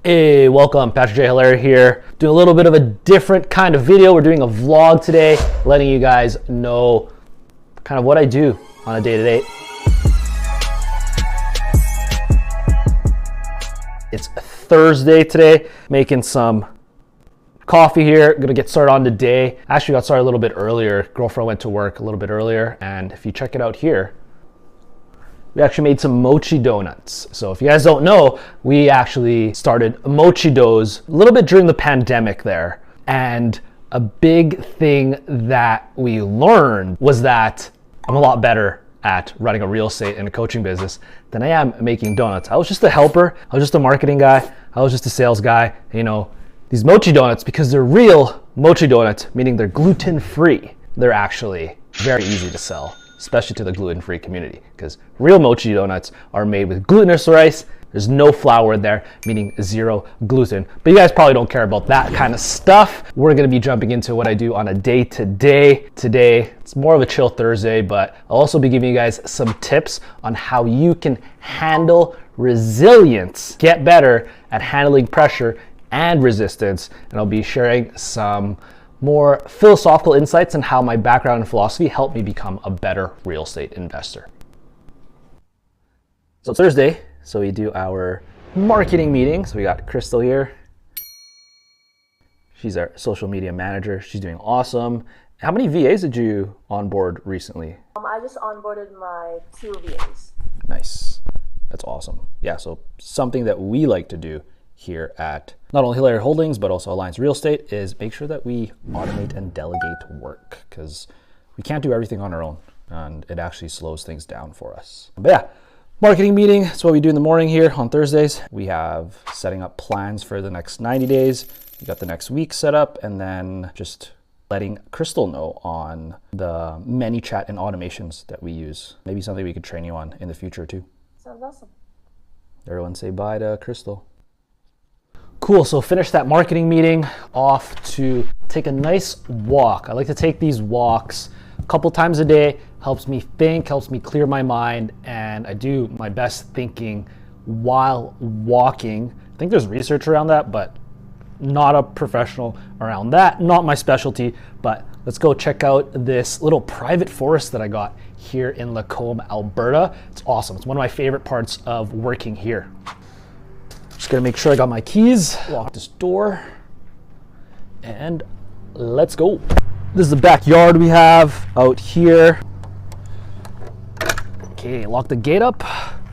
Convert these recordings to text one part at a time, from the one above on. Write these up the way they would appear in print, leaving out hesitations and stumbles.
Hey, welcome. Patrick J. Hilaire here. Doing a little bit of a different kind of video. We're doing a vlog today, letting you guys know kind of what I do on a day-to-day. It's Thursday today, making some coffee here. Gonna get started on the day. Actually got started a little bit earlier. Girlfriend went to work a little bit earlier, and if you check it out here, we actually made some mochi donuts. So if you guys don't know, we actually started Mochi Doughs a little bit during the pandemic there. And a big thing that we learned was that I'm a lot better at running a real estate and a coaching business than I am making donuts. I was just a helper. I was just a marketing guy. I was just a sales guy. You know, these mochi donuts, because they're real mochi donuts, meaning they're gluten-free, they're actually very easy to sell, especially to the gluten-free community, because real mochi donuts are made with glutinous rice. There's no flour in there, meaning zero gluten. But you guys probably don't care about that kind of stuff. We're gonna be jumping into what I do on a day-to-day. Today, it's more of a chill Thursday, but I'll also be giving you guys some tips on how you can handle resilience, get better at handling pressure and resistance. And I'll be sharing some more philosophical insights on how my background and philosophy helped me become a better real estate investor. So it's Thursday, so we do our marketing meeting. So we got Crystal here. She's our social media manager. She's doing awesome. How many VAs did you onboard recently? I just onboarded my 2 VAs. Nice. That's awesome. Yeah, so something that we like to do here at not only Hilaire Holdings, but also Alliance Real Estate is make sure that we automate and delegate work, because we can't do everything on our own and it actually slows things down for us. But yeah, marketing meeting, that's what we do in the morning here on Thursdays. We have setting up plans for the next 90 days. We got the next week set up, and then just letting Crystal know on the ManyChat and automations that we use. Maybe something we could train you on in the future too. Sounds awesome. Everyone say bye to Crystal. Cool, so finish that marketing meeting, off to take a nice walk. I like to take these walks a couple times a day. Helps me think, helps me clear my mind, and I do my best thinking while walking. I think there's research around that, but not a professional around that, not my specialty. But let's go check out this little private forest that I got here in Lacombe, Alberta. It's awesome. It's one of my favorite parts of working here. Just gonna make sure I got my keys, lock this door, and let's go. This is the backyard we have out here. Okay, lock the gate up.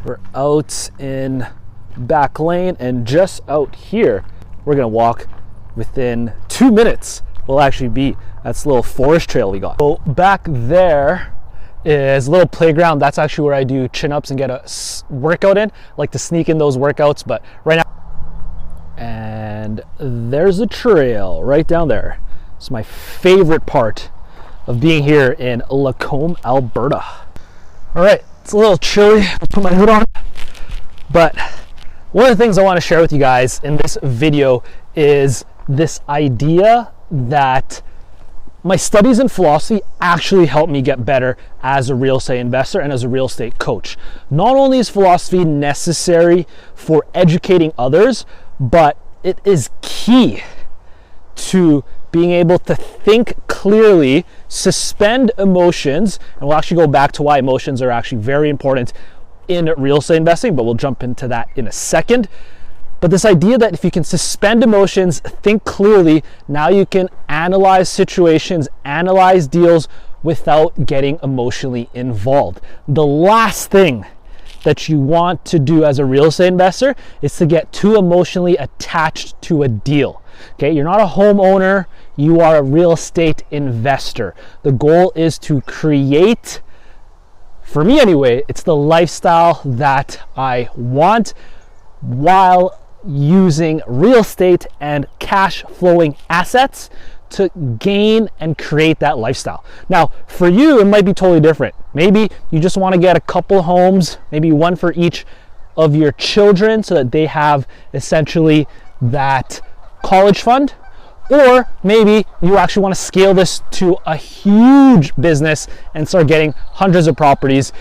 We're out in back lane, and just out here, we're gonna walk within 2 minutes. We'll actually be, that's a little forest trail we got. So back there is a little playground. That's actually where I do chin-ups and get a workout in. I like to sneak in those workouts, but right now, and there's a trail right down there. It's my favorite part of being here in Lacombe, Alberta. All right, it's a little chilly. I'll put my hood on. But one of the things I want to share with you guys in this video is this idea that my studies in philosophy actually helped me get better as a real estate investor and as a real estate coach. Not only is philosophy necessary for educating others, but it is key to being able to think clearly, suspend emotions, and we'll actually go back to why emotions are actually very important in real estate investing, but we'll jump into that in a second. But this idea that if you can suspend emotions, think clearly, now you can analyze situations, analyze deals without getting emotionally involved. The last thing that you want to do as a real estate investor is to get too emotionally attached to a deal. Okay, you're not a homeowner, you are a real estate investor. The goal is to create, for me anyway, it's the lifestyle that I want while using real estate and cash flowing assets to gain and create that lifestyle. Now, for you, it might be totally different. Maybe you just want to get a couple homes, maybe one for each of your children so that they have essentially that college fund. Or maybe you actually want to scale this to a huge business and start getting hundreds of properties.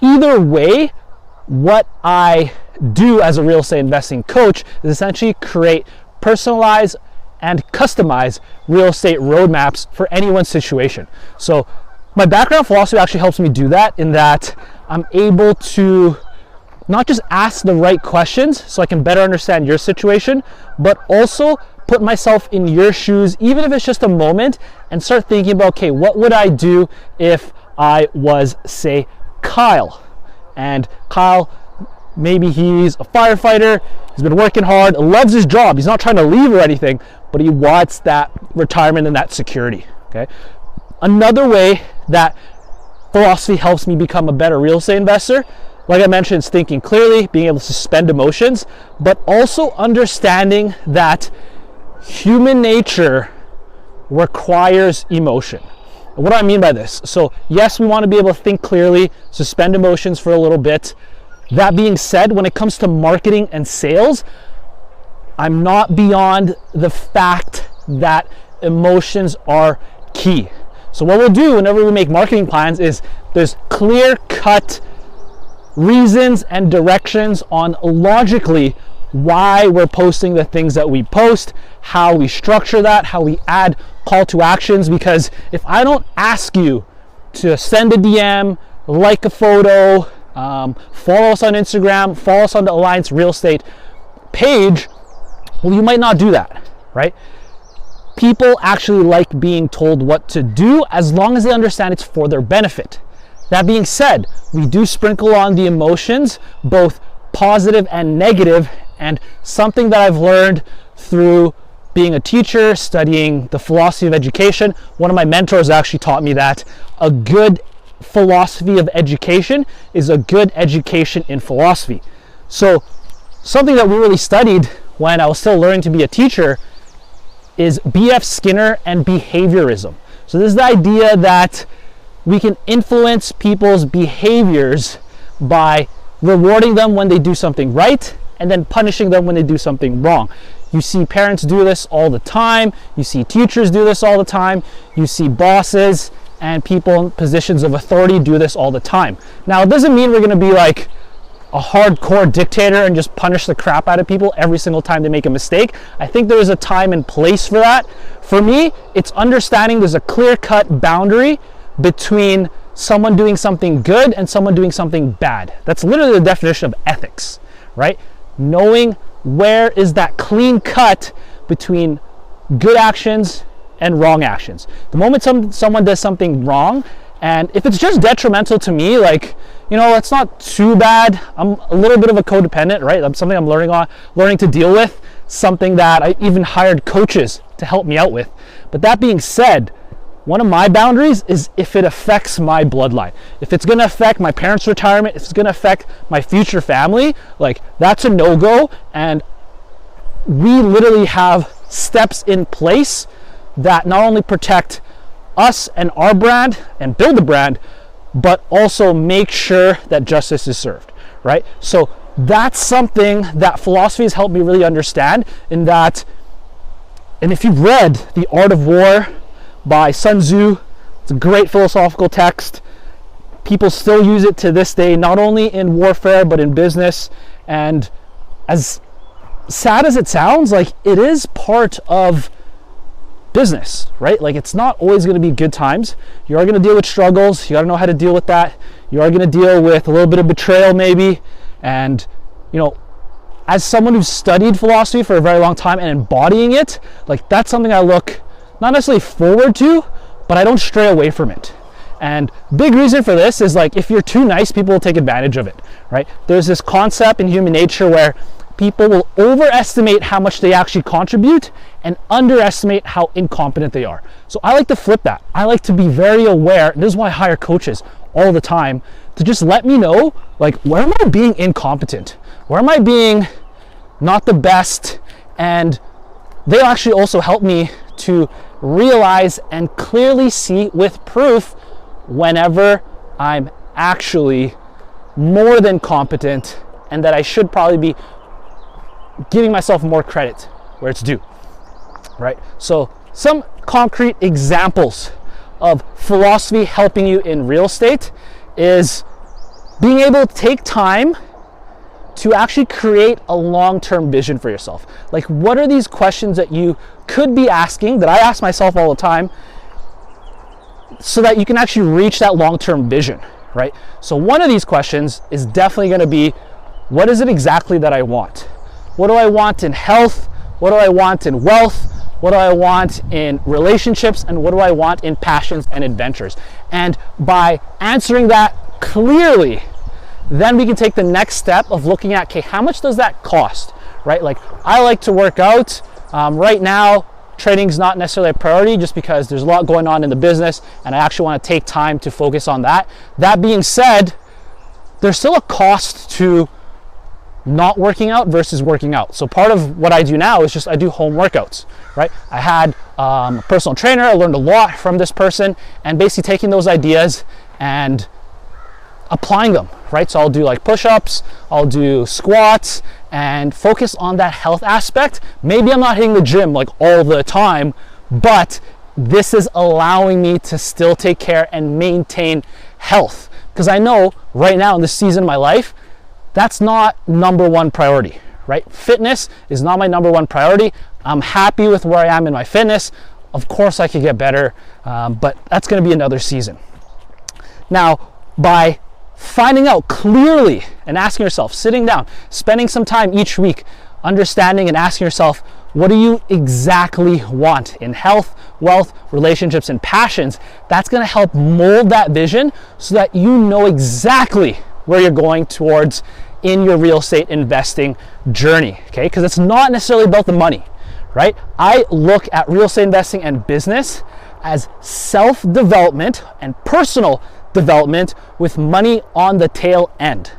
Either way, what I do as a real estate investing coach is essentially create personalized and customize real estate roadmaps for anyone's situation. So my background philosophy actually helps me do that, in that I'm able to not just ask the right questions so I can better understand your situation, but also put myself in your shoes, even if it's just a moment, and start thinking about, okay, what would I do if I was, say, Kyle? And Kyle, maybe he's a firefighter, he's been working hard, loves his job, he's not trying to leave or anything, but he wants that retirement and that security, okay? Another way that philosophy helps me become a better real estate investor, like I mentioned, is thinking clearly, being able to suspend emotions, but also understanding that human nature requires emotion. And what do I mean by this? So yes, we want to be able to think clearly, suspend emotions for a little bit. That being said, when it comes to marketing and sales, I'm not beyond the fact that emotions are key. So what we'll do whenever we make marketing plans is there's clear-cut reasons and directions on logically why we're posting the things that we post, how we structure that, how we add call to actions. Because if I don't ask you to send a DM, like a photo, follow us on Instagram, follow us on the Alliance Real Estate page, well, you might not do that, right? People actually like being told what to do as long as they understand it's for their benefit. That being said, we do sprinkle on the emotions, both positive and negative, and something that I've learned through being a teacher, studying the philosophy of education, one of my mentors actually taught me that a good philosophy of education is a good education in philosophy. So something that we really studied when I was still learning to be a teacher is B.F. Skinner and behaviorism. So this is the idea that we can influence people's behaviors by rewarding them when they do something right and then punishing them when they do something wrong. You see parents do this all the time. You see teachers do this all the time. You see bosses and people in positions of authority do this all the time. Now, it doesn't mean we're going to be like a hardcore dictator and just punish the crap out of people every single time they make a mistake. I think there is a time and place for that. For me, it's understanding there's a clear-cut boundary between someone doing something good and someone doing something bad. That's literally the definition of ethics, right? Knowing where is that clean cut between good actions and wrong actions. The moment someone does something wrong, and if it's just detrimental to me, like, you know, it's not too bad. I'm a little bit of a codependent, right? That's something I'm learning to deal with, something that I even hired coaches to help me out with. But that being said, one of my boundaries is if it affects my bloodline. If it's gonna affect my parents' retirement, if it's gonna affect my future family, like, that's a no-go. And we literally have steps in place that not only protect us and our brand and build the brand, but also make sure that justice is served, right? So that's something that philosophy has helped me really understand, in that, and if you've read The Art of War by Sun Tzu, it's a great philosophical text. People still use it to this day, not only in warfare, but in business. And as sad as it sounds, like, it is part of business, right? Like, it's not always going to be good times. You are going to deal with struggles. You got to know how to deal with that. You are going to deal with a little bit of betrayal maybe. And, you know, as someone who's studied philosophy for a very long time and embodying it, like, that's something I look not necessarily forward to, but I don't stray away from it. And big reason for this is, like, if you're too nice, people will take advantage of it, right? There's this concept in human nature where people will overestimate how much they actually contribute and underestimate how incompetent they are. So I like to flip that. I like to be very aware. This is why I hire coaches all the time, to just let me know, like, where am I being incompetent? Where am I being not the best? And they'll actually also help me to realize and clearly see with proof whenever I'm actually more than competent and that I should probably be giving myself more credit where it's due, right? So some concrete examples of philosophy helping you in real estate is being able to take time to actually create a long-term vision for yourself. Like, what are these questions that you could be asking, that I ask myself all the time, so that you can actually reach that long-term vision, right? So one of these questions is definitely going to be, what is it exactly that I want? What do I want in health? What do I want in wealth? What do I want in relationships? And what do I want in passions and adventures? And by answering that clearly, then we can take the next step of looking at, okay, how much does that cost, right? Like, I like to work out. Right now, training's not necessarily a priority just because there's a lot going on in the business and I actually want to take time to focus on that. That being said, there's still a cost to not working out versus working out. So part of what I do now is just I do home workouts, right? I had a personal trainer. I learned a lot from this person, and basically taking those ideas and applying them, right? So I'll do like push-ups, I'll do squats, and focus on that health aspect. Maybe I'm not hitting the gym like all the time, but this is allowing me to still take care and maintain health, because I know right now in this season of my life, that's not number one priority, right? Fitness is not my number one priority. I'm happy with where I am in my fitness. Of course I could get better, but that's going to be another season. Now, by finding out clearly and asking yourself, sitting down, spending some time each week, understanding and asking yourself, what do you exactly want in health, wealth, relationships, and passions? That's going to help mold that vision so that you know exactly where you're going towards in your real estate investing journey, okay? Because it's not necessarily about the money, right? I look at real estate investing and business as self-development and personal development with money on the tail end,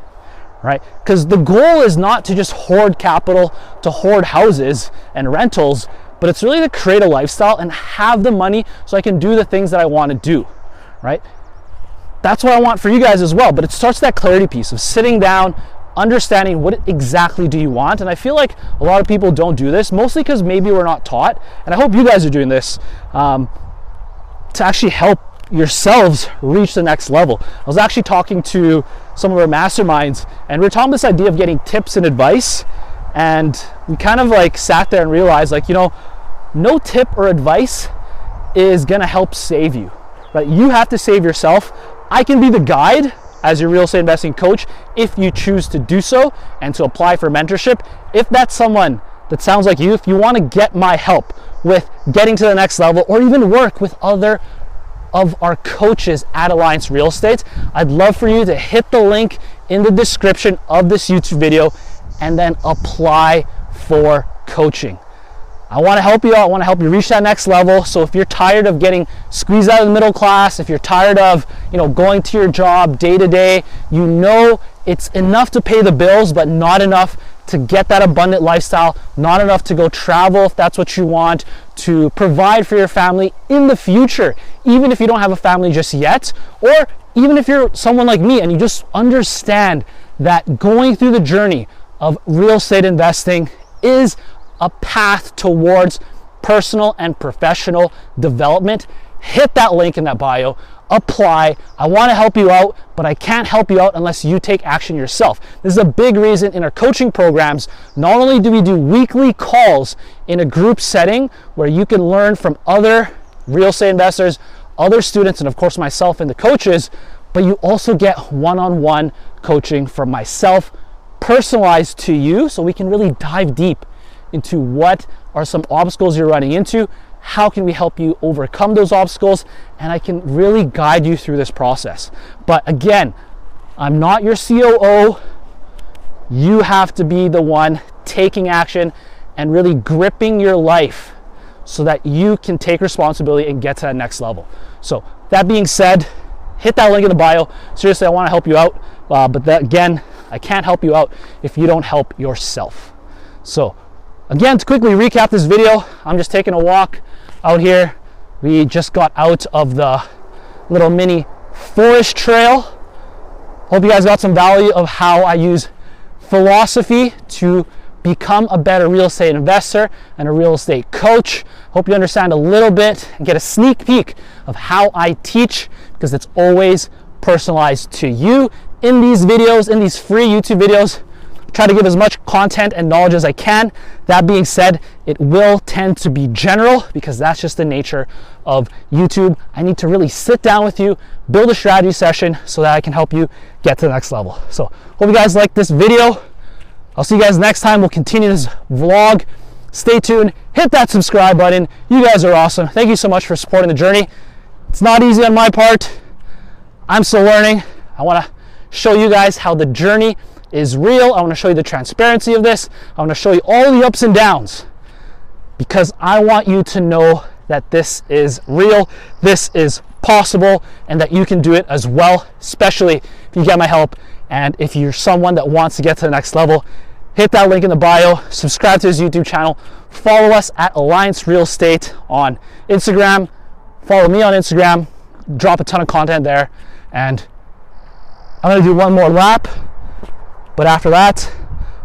right? Because the goal is not to just hoard capital, to hoard houses and rentals, but it's really to create a lifestyle and have the money so I can do the things that I want to do, right? That's what I want for you guys as well. But it starts that clarity piece of sitting down, understanding what exactly do you want. And I feel like a lot of people don't do this, mostly because maybe we're not taught. And I hope you guys are doing this to actually help yourselves reach the next level. I was actually talking to some of our masterminds, and we were talking this idea of getting tips and advice. And we kind of like sat there and realized, like, you know, no tip or advice is gonna help save you, right? You have to save yourself. I can be the guide as your real estate investing coach if you choose to do so and to apply for mentorship. If that's someone that sounds like you, if you want to get my help with getting to the next level, or even work with other of our coaches at Alliance Real Estate, I'd love for you to hit the link in the description of this YouTube video and then apply for coaching. I want to help you out. I want to help you reach that next level. So if you're tired of getting squeezed out of the middle class, if you're tired of, going to your job day to day, it's enough to pay the bills, but not enough to get that abundant lifestyle, not enough to go travel if that's what you want, to provide for your family in the future, even if you don't have a family just yet, or even if you're someone like me and you just understand that going through the journey of real estate investing is a path towards personal and professional development. Hit that link in that bio, apply. I want to help you out, but I can't help you out unless you take action yourself. This is a big reason in our coaching programs, not only do we do weekly calls in a group setting where you can learn from other real estate investors, other students, and of course myself and the coaches, but you also get one-on-one coaching from myself, personalized to you, so we can really dive deep into what are some obstacles you're running into, how can we help you overcome those obstacles, and I can really guide you through this process. But again, I'm not your COO. You have to be the one taking action and really gripping your life so that you can take responsibility and get to that next level. So that being said, hit that link in the bio. Seriously, I want to help you out, but again, I can't help you out if you don't help yourself. So again, to quickly recap this video, I'm just taking a walk out here. We just got out of the little mini forest trail. Hope you guys got some value of how I use philosophy to become a better real estate investor and a real estate coach. Hope you understand a little bit and get a sneak peek of how I teach, because it's always personalized to you. In these videos, in these free YouTube videos, try to give as much content and knowledge as I can. That being said, it will tend to be general because that's just the nature of YouTube. I need to really sit down with you, build a strategy session so that I can help you get to the next level. So hope you guys like this video. I'll see you guys next time. We'll continue this vlog. Stay tuned, hit that subscribe button. You guys are awesome. Thank you so much for supporting the journey. It's not easy on my part. I'm still learning. I want to show you guys how the journey is real. I want to show you the transparency of this. I want to show you all the ups and downs because I want you to know that this is real, this is possible, and that you can do it as well, especially if you get my help and if you're someone that wants to get to the next level. Hit that link in the bio, subscribe to his YouTube channel, follow us at Alliance Real Estate on Instagram, follow me on Instagram, drop a ton of content there, and I'm gonna do one more lap, but after that,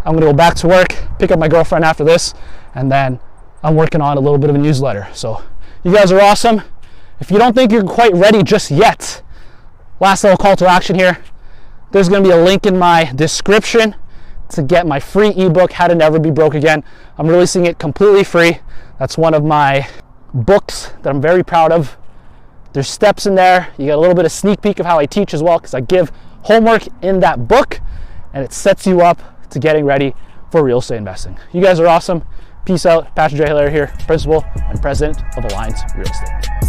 I'm gonna go back to work, pick up my girlfriend after this, and then I'm working on a little bit of a newsletter. So you guys are awesome. If you don't think you're quite ready just yet, last little call to action here, there's gonna be a link in my description to get my free ebook, How to Never Be Broke Again. I'm releasing it completely free. That's one of my books that I'm very proud of. There's steps in there. You get a little bit of sneak peek of how I teach as well, because I give homework in that book and it sets you up to getting ready for real estate investing. You guys are awesome. Peace out. Patrick J. Hilaire here, Principal and President of Alliance Real Estate.